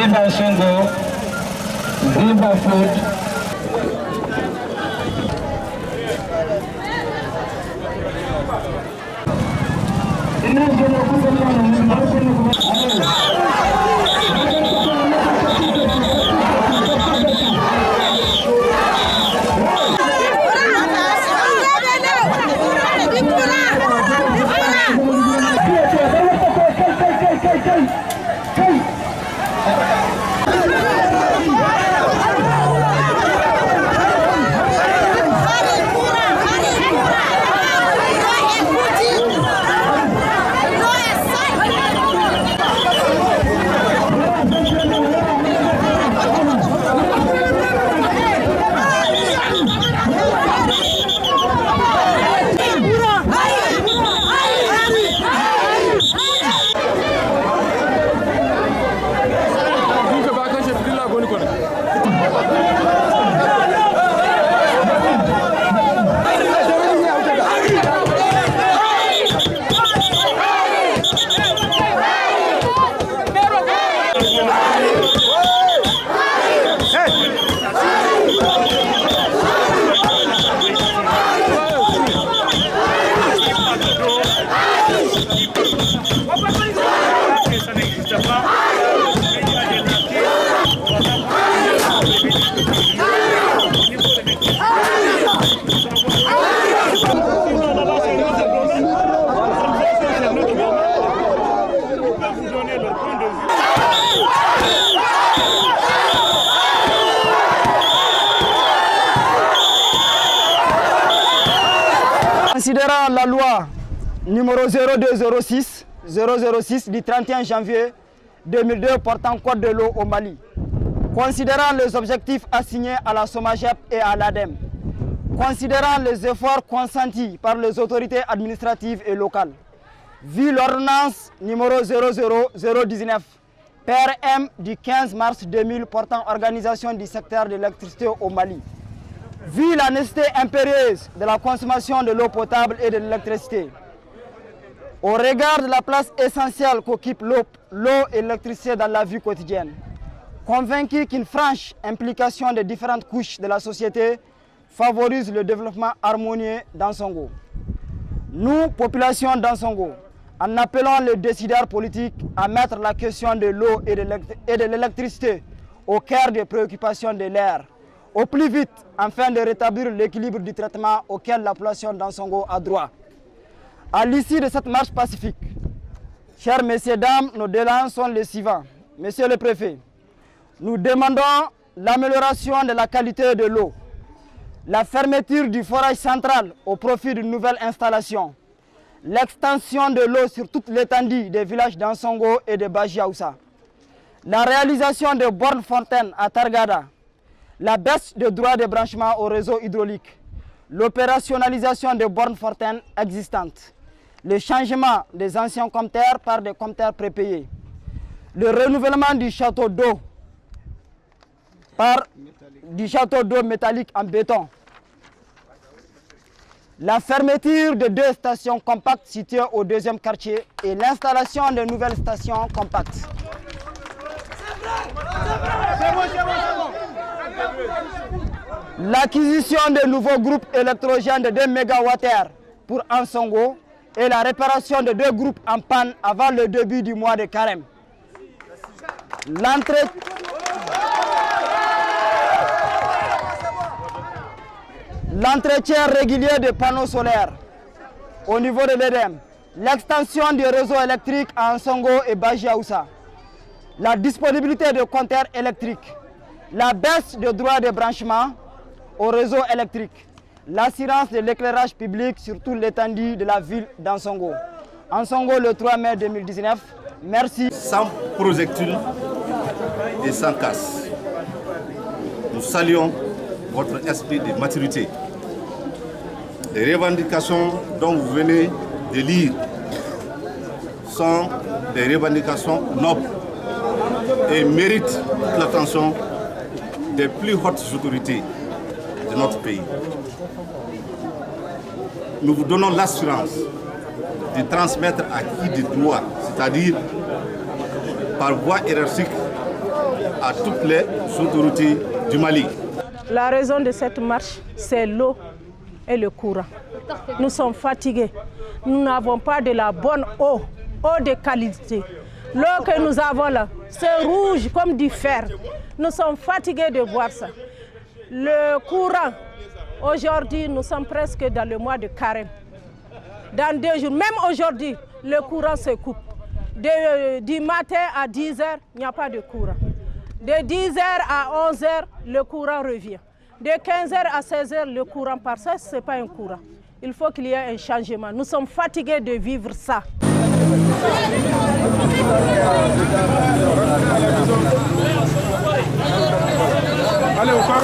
Viva Songo, Viva Food. Considérant la loi numéro 0206-006 du 31 janvier 2002 portant code de l'eau au Mali, considérant les objectifs assignés à la SOMAGEP et à l'ADEME, considérant les efforts consentis par les autorités administratives et locales, vu l'ordonnance numéro 00019 PRM du 15 mars 2000 portant organisation du secteur de l'électricité au Mali, vu la nécessité impérieuse de la consommation de l'eau potable et de l'électricité, au regard de la place essentielle qu'occupe l'eau et l'électricité dans la vie quotidienne, convaincu qu'une franche implication des différentes couches de la société favorise le développement harmonieux d'Ansongo. Nous, population d'Ansongo, en appelant les décideurs politiques à mettre la question de l'eau et de l'électricité au cœur des préoccupations de l'ère, au plus vite, afin de rétablir l'équilibre du traitement auquel la population d'Ansongo a droit. À l'issue de cette marche pacifique, chers messieurs, dames, nos délais sont les suivants. Monsieur le préfet, nous demandons l'amélioration de la qualité de l'eau, la fermeture du forage central au profit d'une nouvelle installation, l'extension de l'eau sur toute l'étendue des villages d'Ansongo et de Bajiaoussa, la réalisation de bornes fontaines à Targada, la baisse des droits de branchement au réseau hydraulique, l'opérationnalisation des bornes fontaines existantes, le changement des anciens compteurs par des compteurs prépayés, le renouvellement du château d'eau par du château d'eau métallique en béton, la fermeture de 2 stations compactes situées au 2e quartier et l'installation de nouvelles stations compactes. L'acquisition de nouveaux groupes électrogènes de 2 MWh pour Ansongo et la réparation de 2 groupes en panne avant le début du mois de carême. L'entretien régulier des panneaux solaires au niveau de l'EDEM, l'extension du réseau électrique à Ansongo et Bajiaoussa, la disponibilité de compteurs électriques, la baisse des droits de branchement au réseau électrique, l'assurance de l'éclairage public sur toute l'étendue de la ville d'Ansongo. Ansongo le 3 mai 2019. Merci. Sans projectiles et sans casse, nous saluons votre esprit de maturité. Les revendications dont vous venez de lire sont des revendications nobles et méritent l'attention des plus hautes autorités de notre pays. Nous vous donnons l'assurance de transmettre à qui de droit, c'est-à-dire par voie hiérarchique, à toutes les autorités du Mali. La raison de cette marche, c'est l'eau et le courant. Nous sommes fatigués. Nous n'avons pas de la bonne eau de qualité. L'eau que nous avons là, c'est rouge comme du fer. Nous sommes fatigués de voir ça. Le courant, aujourd'hui, nous sommes presque dans le mois de carême. Dans 2 jours, même aujourd'hui, le courant se coupe. Du matin à 10 h, il n'y a pas de courant. De 10 h à 11 h, le courant revient. De 15 h à 16 h, le courant part. Ça, ce n'est pas un courant. Il faut qu'il y ait un changement. Nous sommes fatigués de vivre ça. Allez, on part.